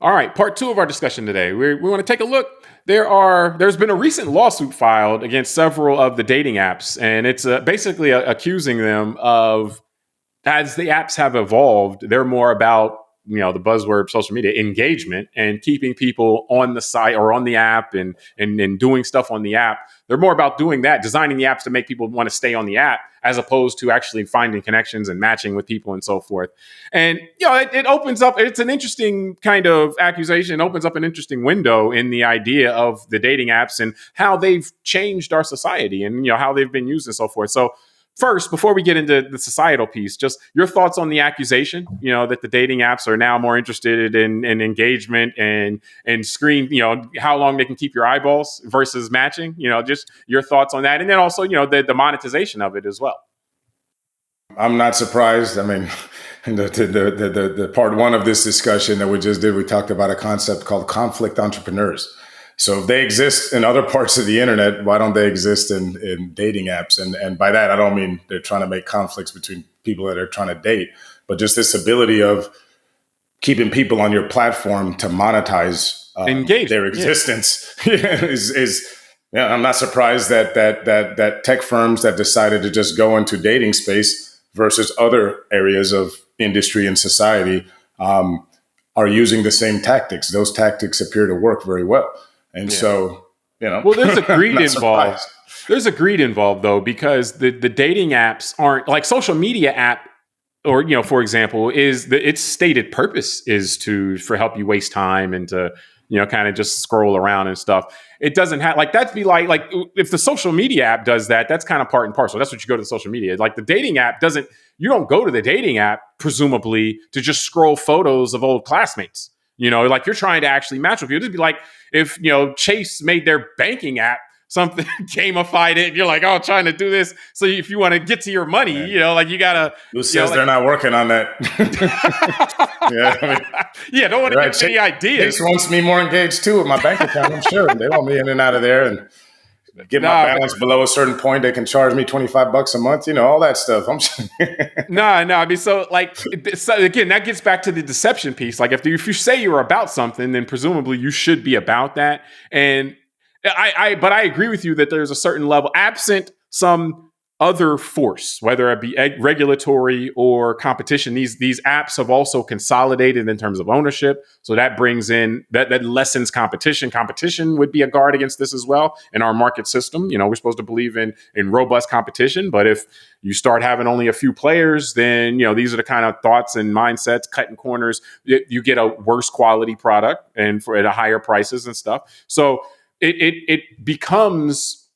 All right, part two of our discussion today. We want to take a look. There's been a recent lawsuit filed against several of the dating apps, and it's basically accusing them of, as the apps have evolved, they're more about, the buzzword social media engagement and keeping people on the site or on the app and doing stuff on the app. They're more about doing that, designing the apps to make people want to stay on the app, as opposed to actually finding connections and matching with people and so forth. And it opens up. It's an interesting kind of accusation. It opens up an interesting window in the idea of the dating apps and how they've changed our society and how they've been used and so forth. So, first, before we get into the societal piece, just your thoughts on the accusation, that the dating apps are now more interested in engagement and screen, how long they can keep your eyeballs versus matching, just your thoughts on that. And then also, the monetization of it as well. I'm not surprised. I mean, the part one of this discussion that we just did, we talked about a concept called conflict entrepreneurs. So if they exist in other parts of the internet, why don't they exist in dating apps? And by that, I don't mean they're trying to make conflicts between people that are trying to date, but just this ability of keeping people on your platform to monetize their existence. Yeah. I'm not surprised that tech firms that decided to just go into dating space versus other areas of industry and society are using the same tactics. Those tactics appear to work very well. And so, well, there's a greed involved. There's a greed involved, though, because the dating apps aren't like social media app, or, for example, its stated purpose is for help you waste time and to, kind of just scroll around and stuff. It doesn't have that'd be like if the social media app does that, that's kind of part and parcel. That's what you go to the social media. Like the dating app doesn't, you don't go to the dating app, presumably, to just scroll photos of old classmates. Like you're trying to actually match with you. It'd be like if, Chase made their banking app, something gamified it. You're like, oh, trying to do this. So if you want to get to your money, you gotta. Who says they're not working on that? Don't want to get any ideas. Chase wants me more engaged too with my bank account. I'm sure they want me in and out of there and get my balance below a certain point. They can charge me $25 a month. All that stuff. I'm sure. No. I mean, so again, that gets back to the deception piece. Like if you say you're about something, then presumably you should be about that. And but I agree with you that there's a certain level, absent some other force, whether it be regulatory or competition. These apps have also consolidated in terms of ownership. So that brings in, that lessens competition. Competition would be a guard against this as well in our market system. We're supposed to believe in robust competition. But if you start having only a few players, then, these are the kind of thoughts and mindsets, cutting corners. You get a worse quality product and at a higher prices and stuff. So it becomes,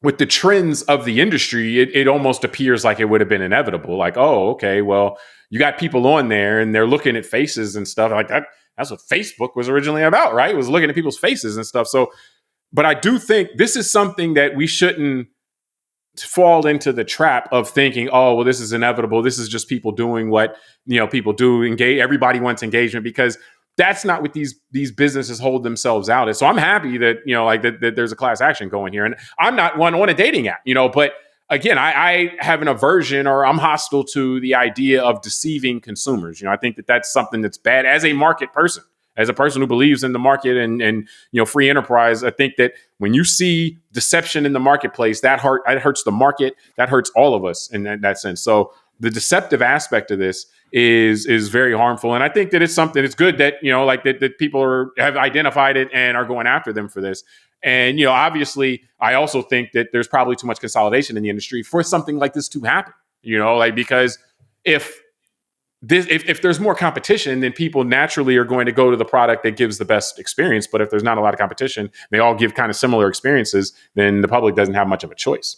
with the trends of the industry, it almost appears like it would have been inevitable. Like, oh, okay, well, you got people on there and they're looking at faces and stuff like that. That's what Facebook was originally about, right? It was looking at people's faces and stuff. So, but I do think this is something that we shouldn't fall into the trap of thinking, oh, well, this is inevitable. This is just people doing what, people do. Everybody wants engagement, because that's not what these businesses hold themselves out as. So I'm happy that, that there's a class action going here. And I'm not one on a dating app, but again, I have an aversion, or I'm hostile to the idea of deceiving consumers. I think that that's something that's bad as a market person, as a person who believes in the market and free enterprise. I think that when you see deception in the marketplace, that hurts the market. That hurts all of us in that sense. So the deceptive aspect of this is very harmful. And I think that it's something, it's good that, that people have identified it and are going after them for this. And, obviously, I also think that there's probably too much consolidation in the industry for something like this to happen, because if there's more competition, then people naturally are going to go to the product that gives the best experience. But if there's not a lot of competition, they all give kind of similar experiences, then the public doesn't have much of a choice.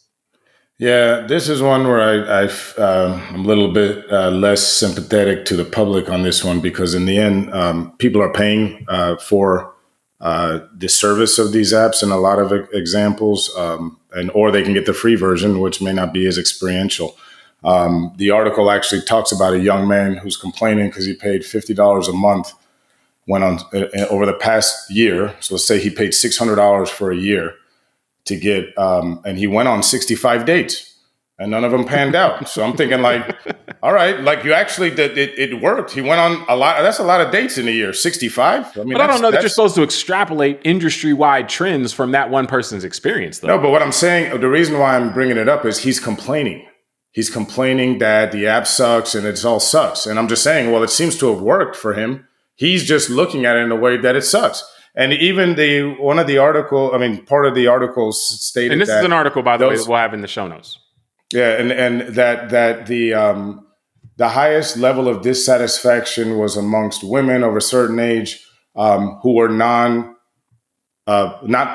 Yeah, this is one where I'm a little bit less sympathetic to the public on this one, because in the end, people are paying for the service of these apps in a lot of examples, or they can get the free version, which may not be as experiential. The article actually talks about a young man who's complaining because he paid $50 a month over the past year. So let's say he paid $600 for a year to get, and he went on 65 dates and none of them panned out. So I'm thinking All right, like you actually did it worked. He went on a lot. That's a lot of dates in a year. 65. I mean, But I don't know that you're supposed to extrapolate industry-wide trends from that one person's experience, though. No, but what I'm saying, the reason why I'm bringing it up is he's complaining. He's complaining that the app sucks and it's all sucks. And I'm just saying, well, it seems to have worked for him. He's just looking at it in a way that it sucks. And even part of the articles stated that. And this is an article, by the way, that we'll have in the show notes. Yeah, and that the highest level of dissatisfaction was amongst women of a certain age who were not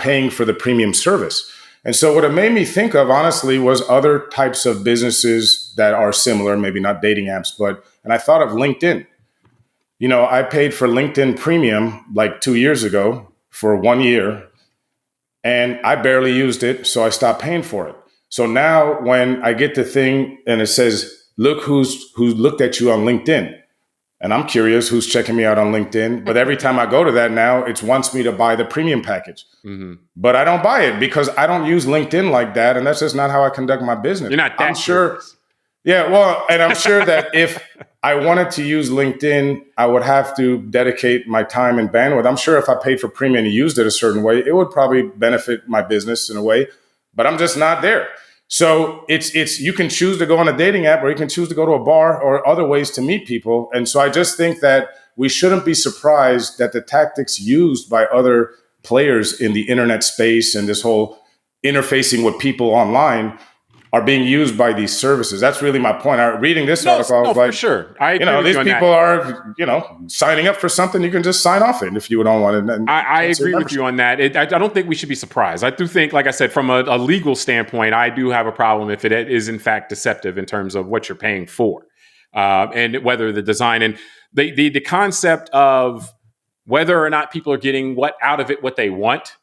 paying for the premium service. And so what it made me think of, honestly, was other types of businesses that are similar, maybe not dating apps, and I thought of LinkedIn. You know, I paid for LinkedIn Premium like 2 years ago for 1 year, and I barely used it, so I stopped paying for it. So now when I get the thing and it says, look who looked at you on LinkedIn, and I'm curious who's checking me out on LinkedIn. But every time I go to that now, it wants me to buy the premium package. Mm-hmm. But I don't buy it because I don't use LinkedIn like that. And that's just not how I conduct my business. You're not that sure. Yeah, well, and I'm sure that if I wanted to use LinkedIn, I would have to dedicate my time and bandwidth. I'm sure if I paid for premium and used it a certain way, it would probably benefit my business in a way. But I'm just not there. So it's you can choose to go on a dating app or you can choose to go to a bar or other ways to meet people. And so I just think that we shouldn't be surprised that the tactics used by other players in the internet space and this whole interfacing with people online are being used by these services. That's really my point. Reading this article, I was like, for sure. These people are, signing up for something. You can just sign off it if you don't want it. I agree with you on that. I don't think we should be surprised. I do think, like I said, from a legal standpoint, I do have a problem if it is in fact deceptive in terms of what you're paying for, and whether the design and the concept of whether or not people are getting out of it what they want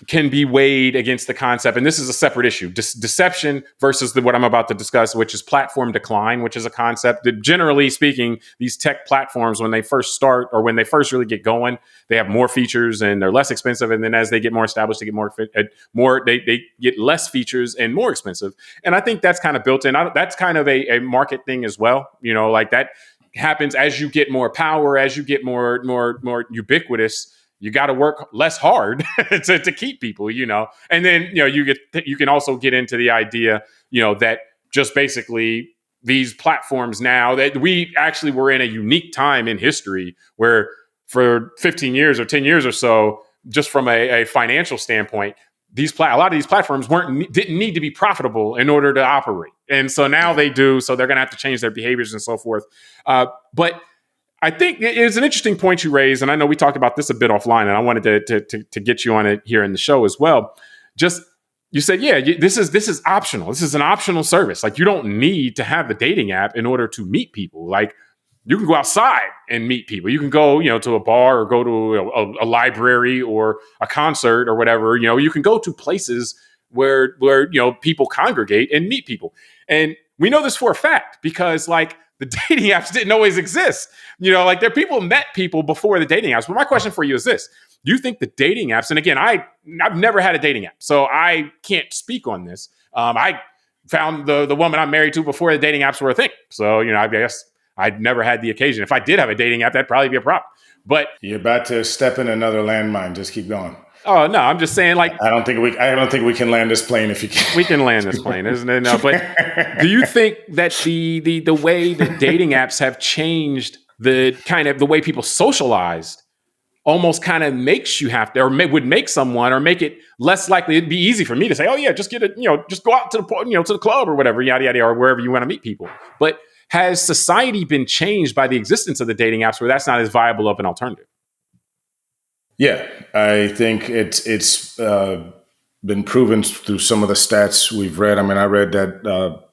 can be weighed against the concept. And this is a separate issue. Deception versus what I'm about to discuss, which is platform decline, which is a concept that, generally speaking, these tech platforms, when they first start or when they first really get going, they have more features and they're less expensive. And then as they get more established, they get they get less features and more expensive. And I think that's kind of built in. That's kind of a market thing as well. Like that happens as you get more power, as you get more ubiquitous. You got to work less hard to keep people, and then, you can also get into the idea, that just basically these platforms now that we actually were in a unique time in history where for 15 years or 10 years or so, just from a financial standpoint, a lot of these platforms didn't need to be profitable in order to operate. And so now they do. So they're going to have to change their behaviors and so forth. But I think it's an interesting point you raised, and I know we talked about this a bit offline, and I wanted to get you on it here in the show as well. Just, you said, this is optional. This is an optional service. Like, you don't need to have the dating app in order to meet people. Like, you can go outside and meet people. You can go, to a bar or go to a library or a concert or whatever. You can go to places where people congregate and meet people. And we know this for a fact because, like, the dating apps didn't always exist. Like, there people met people before the dating apps. But my question for you is this. Do you think the dating apps, and again, I've never had a dating app, so I can't speak on this. I found the woman I'm married to before the dating apps were a thing. So, I guess I'd never had the occasion. If I did have a dating app, that'd probably be a problem. But you're about to step in another landmine. Just keep going. Oh no, I'm just saying, like, I don't think we can land this plane if you can. We can land this plane, isn't it? No, but do you think that the way that dating apps have changed the kind of the way people socialized almost kind of makes you have to, or would make someone, or make it less likely? It'd be easy for me to say, oh yeah, just just go out to the club or whatever, yada yada, or wherever you want to meet people. But has society been changed by the existence of the dating apps where that's not as viable of an alternative? Yeah, I think it's been proven through some of the stats we've read. I mean, I read that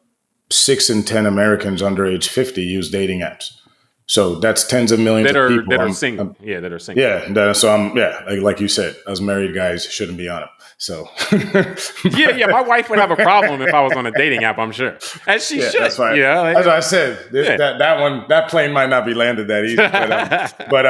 6 in 10 Americans under age 50 use dating apps. So that's tens of millions of people that are single. That are single. Yeah, so like you said, us married guys shouldn't be on it. So yeah, my wife would have a problem if I was on a dating app, I'm sure, as she should. That's fine. That's what I said. That plane might not be landed that easy. But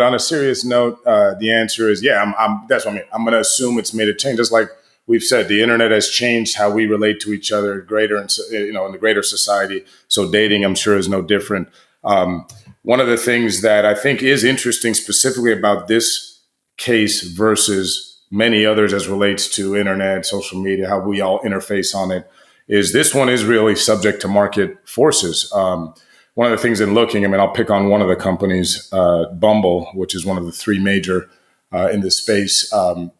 on a serious note, the answer is that's what I mean. I'm going to assume it's made a change. Just like we've said the internet has changed how we relate to each other greater, in the greater society. So dating, I'm sure, is no different. One of the things that I think is interesting specifically about this case versus many others as relates to internet, social media, how we all interface on it, is this one is really subject to market forces. One of the things in looking, I'll pick on one of the companies, Bumble, which is one of the three major in this space.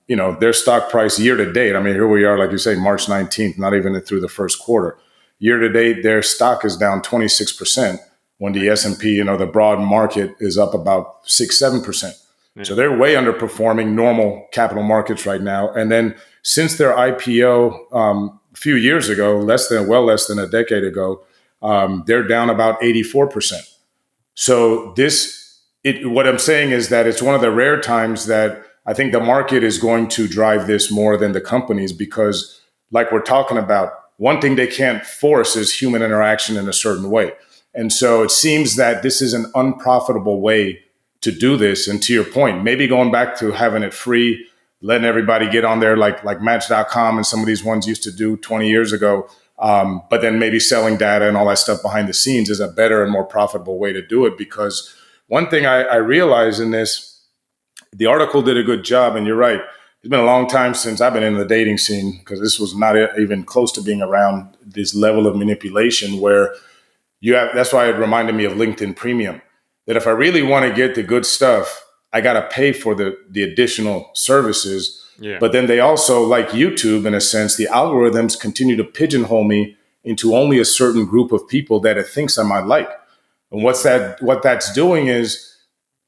Their stock price year to date, here we are, like you say, March 19th, not even through the first quarter. Year to date, their stock is down 26%, when the S&P, the broad market is up about 6-7%. Yeah. So they're way underperforming normal capital markets right now. And then since their IPO a few years ago, less than a decade ago, they're down about 84%. So what I'm saying is that it's one of the rare times that I think the market is going to drive this more than the companies, because like we're talking about, one thing they can't force is human interaction in a certain way. And so it seems that this is an unprofitable way to do this. And to your point, maybe going back to having it free, letting everybody get on there like Match.com and some of these ones used to do 20 years ago. But then maybe selling data and all that stuff behind the scenes is a better and more profitable way to do it. Because one thing I realized in this, the article did a good job, and you're right. It's been a long time since I've been in the dating scene, because this was not even close to being around this level of manipulation where that's why it reminded me of LinkedIn Premium, that if I really want to get the good stuff, I got to pay for the additional services. Yeah. But then they also, like YouTube, in a sense, the algorithms continue to pigeonhole me into only a certain group of people that it thinks I might like. And what that's doing is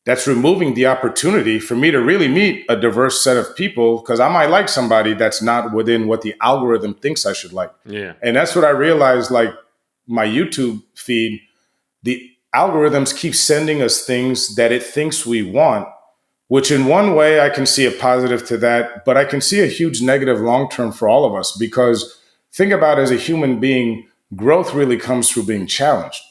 that's removing the opportunity for me to really meet a diverse set of people, because I might like somebody that's not within what the algorithm thinks I should like. Yeah. And that's what I realized, like my YouTube feed, the algorithms keep sending us things that it thinks we want, which in one way I can see a positive to that, but I can see a huge negative long-term for all of us, because think about it, as a human being, growth really comes through being challenged,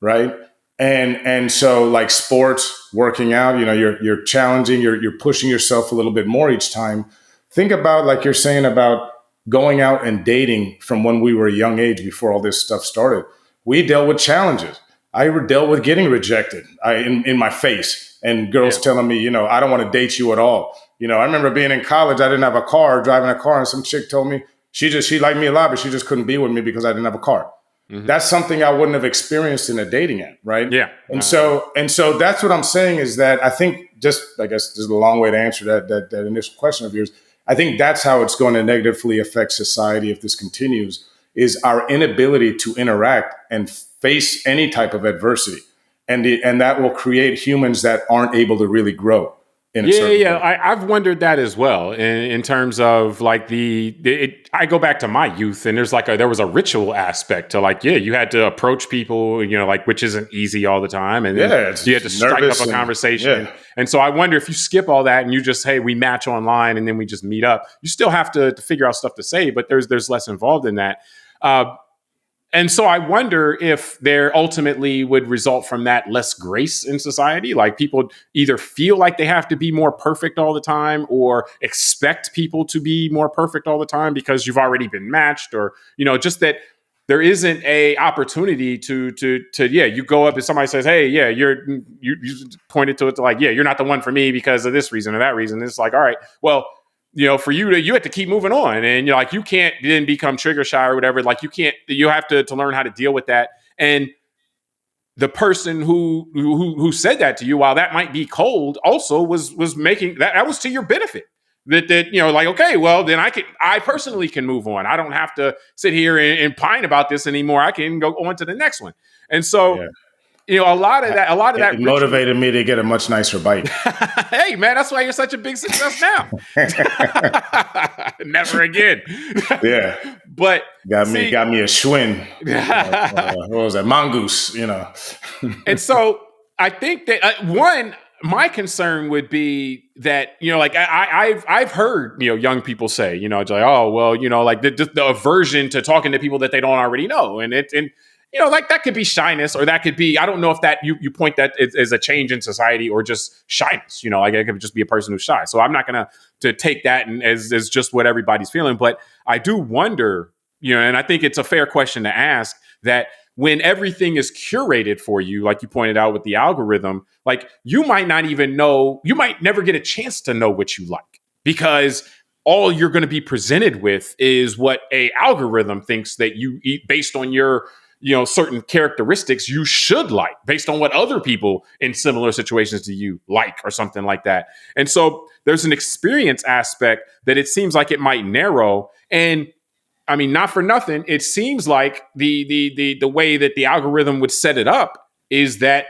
right? And so like sports, working out, you're challenging, you're pushing yourself a little bit more each time. Think about, like you're saying, about going out and dating from when we were a young age, before all this stuff started. We dealt with challenges. I dealt with getting rejected in my face, and girls telling me, I don't want to date you at all. I remember being in college, I didn't have a car, driving a car, and some chick told me she liked me a lot, but she just couldn't be with me because I didn't have a car. Mm-hmm. That's something I wouldn't have experienced in a dating app, right? Yeah. And so that's what I'm saying, is that I think, I guess this is a long way to answer that initial question of yours. I think that's how it's going to negatively affect society if this continues, is our inability to interact and face any type of adversity. And that will create humans that aren't able to really grow. I've wondered that as well, in terms of like I go back to my youth, and there was a ritual aspect to you had to approach people, which isn't easy all the time. And then you had to strike up a conversation. And so I wonder if you skip all that and you just, hey, we match online and then we just meet up, you still have to figure out stuff to say, but there's less involved in that. And so I wonder if there ultimately would result from that less grace in society. Like people either feel like they have to be more perfect all the time, or expect people to be more perfect all the time because you've already been matched, or, just that there isn't a opportunity to you go up and somebody says, hey, yeah, you pointed to it to like, yeah, you're not the one for me because of this reason or that reason. It's like, all right, well, for you have to keep moving on, and you can't then become trigger shy or whatever. Like you have to learn how to deal with that. And the person who said that to you, while that might be cold, also was making that was to your benefit. That okay, well then I personally can move on. I don't have to sit here and pine about this anymore. I can go on to the next one. And so. Yeah. A lot of that motivated me to get a much nicer bike. Hey, man, that's why you're such a big success now. Never again. Yeah, but got me a Schwinn. What was that? Mongoose. And so I think that my concern would be that I've heard young people say it's like, oh well, like the aversion to talking to people that they don't already know, and like that could be shyness, or that could be, I don't know if that you point that is a change in society or just shyness, like it could just be a person who's shy. So I'm not going to take that as just what everybody's feeling. But I do wonder, and I think it's a fair question to ask, that when everything is curated for you, like you pointed out with the algorithm, like you might not even know, you might never get a chance to know what you like, because all you're going to be presented with is what a algorithm thinks that you eat based on your certain characteristics you should like, based on what other people in similar situations to you like, or something like that. And so there's an experience aspect that it seems like it might narrow. And I mean, not for nothing, it seems like the way that the algorithm would set it up is that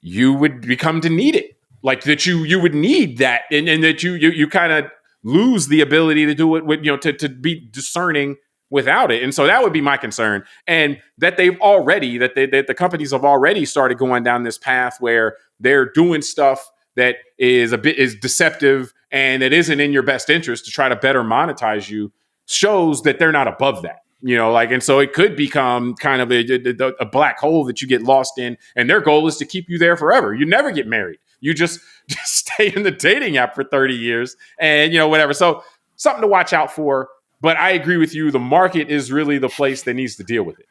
you would become to need it, like that you would need that, and that you kind of lose the ability to do it with, to be discerning without it. And so that would be my concern. And that the companies have already started going down this path where they're doing stuff that is deceptive and that isn't in your best interest to try to better monetize you, shows that they're not above that. And so it could become kind of a black hole that you get lost in, and their goal is to keep you there forever. You never get married. You just stay in the dating app for 30 years and, whatever. So something to watch out for. But I agree with you. The market is really the place that needs to deal with it.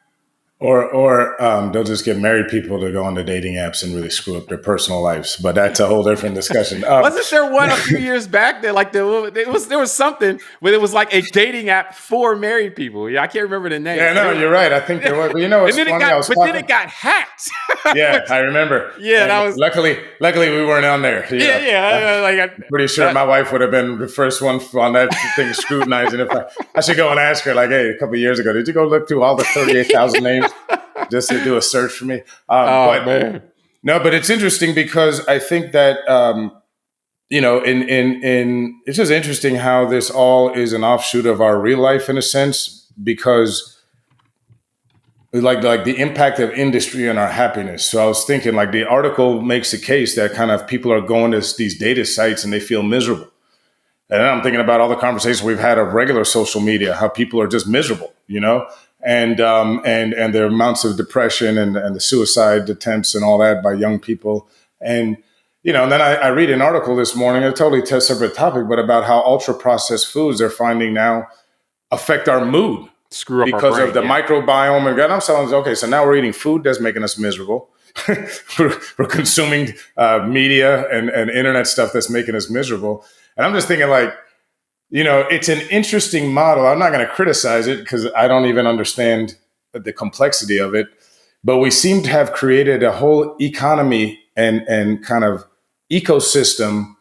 Or they'll just get married people to go on the dating apps and really screw up their personal lives. But that's a whole different discussion. Wasn't there one a few years back that like there was something where it was like a dating app for married people? Yeah, I can't remember the name. Yeah, no, you're right. I think there was. But it's funny. Then it got hacked. Yeah, I remember. Yeah, that was. Luckily, we weren't on there. I'm pretty sure my wife would have been the first one on that thing scrutinizing. If I should go and ask her, like, hey, a couple of years ago, did you go look through all the 38,000 names? Just to do a search for me. Man. No, but it's interesting because I think that, it's just interesting how this all is an offshoot of our real life in a sense, because like the impact of industry on our happiness. So I was thinking, like, the article makes a case that kind of people are going to these data sites and they feel miserable. And then I'm thinking about all the conversations we've had of regular social media, how people are just miserable, and the amounts of depression and the suicide attempts and all that by young people. And, and then I read an article this morning, a totally separate topic, but about how ultra processed foods they're finding now affect our mood. Screw up because our brain, of the microbiome. And I'm saying, okay, so now we're eating food that's making us miserable. we're consuming media and internet stuff that's making us miserable. And I'm just thinking, like, it's an interesting model. I'm not going to criticize it because I don't even understand the complexity of it. But we seem to have created a whole economy and kind of ecosystem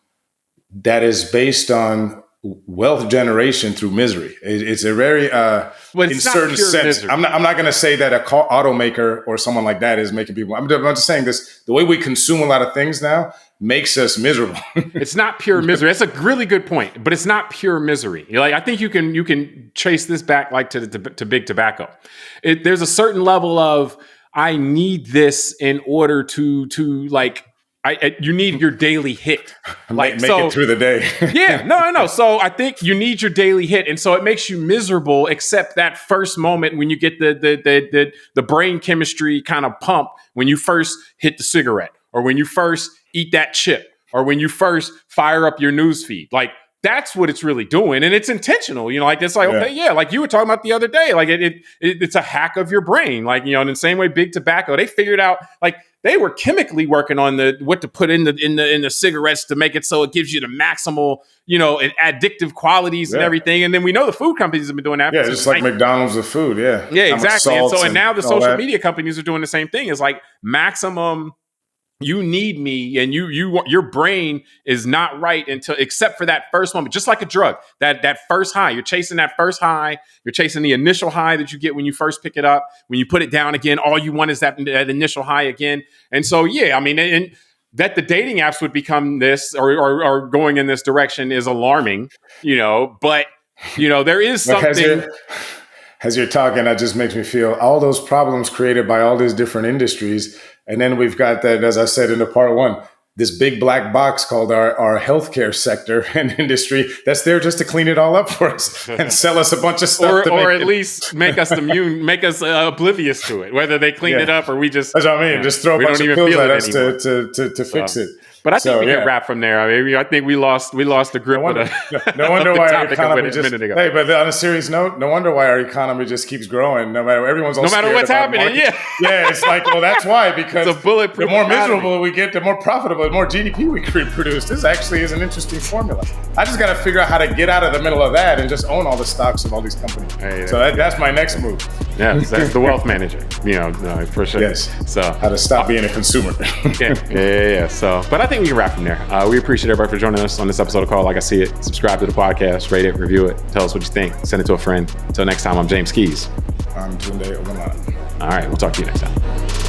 that is based on wealth generation through misery. It's a very, in certain sense, misery. I'm not going to say that a car automaker or someone like that is making people. I'm just saying this, the way we consume a lot of things now makes us miserable. It's not pure misery. That's a really good point, but it's not pure misery. I think you can trace this back like to big tobacco. There's a certain level of, I need this in order to like, you need your daily hit. Like make it through the day. Yeah, no. So I think you need your daily hit, and so it makes you miserable. Except that first moment when you get the brain chemistry kind of pump when you first hit the cigarette, or when you first eat that chip, or when you first fire up your news feed. Like, that's what it's really doing, and it's intentional. It's like, okay, yeah, like you were talking about the other day. Like it's a hack of your brain. Like, in the same way, big tobacco, they figured out, like, they were chemically working on what to put in the cigarettes to make it so it gives you the maximal, addictive qualities and everything. And then we know the food companies have been doing that. Yeah, just like McDonald's with food. Yeah, yeah, exactly. And now the social media companies are doing the same thing. It's like maximum. You need me, and your brain is not right except for that first moment, just like a drug. That first high, you're chasing that first high. You're chasing the initial high that you get when you first pick it up. When you put it down again, all you want is that initial high again. And so, yeah, I mean, and that the dating apps would become this or going in this direction is alarming, But there is something. As you're talking, that just makes me feel all those problems created by all these different industries. And then we've got that, as I said in the part one, this big black box called our healthcare sector and industry that's there just to clean it all up for us and sell us a bunch of stuff. Or at least make us immune, make us oblivious to it, whether they clean it up or we just... That's what I mean. Just throw a bunch of pills at us to fix it. But I think we can wrap from there. I mean, I think we lost the grip. No wonder why our economy just... Hey, but on a serious note, no wonder why our economy just keeps growing. No matter what's happening. Yeah, it's like, well, that's why, because it's a bulletproof the more miserable we get, the more profitable, the more GDP we produce. This actually is an interesting formula. I just got to figure out how to get out of the middle of that and just own all the stocks of all these companies. So that's my next move. Yeah, that's the wealth manager. For sure. Yes. So how to stop being a consumer. Yeah. So, but I think we can wrap from there. We appreciate everybody for joining us on this episode of Call Like I See It. Subscribe to the podcast, rate it, review it, tell us what you think, send it to a friend. Until next time, I'm James Keys. I'm Tunde Ogunlana. All right, we'll talk to you next time.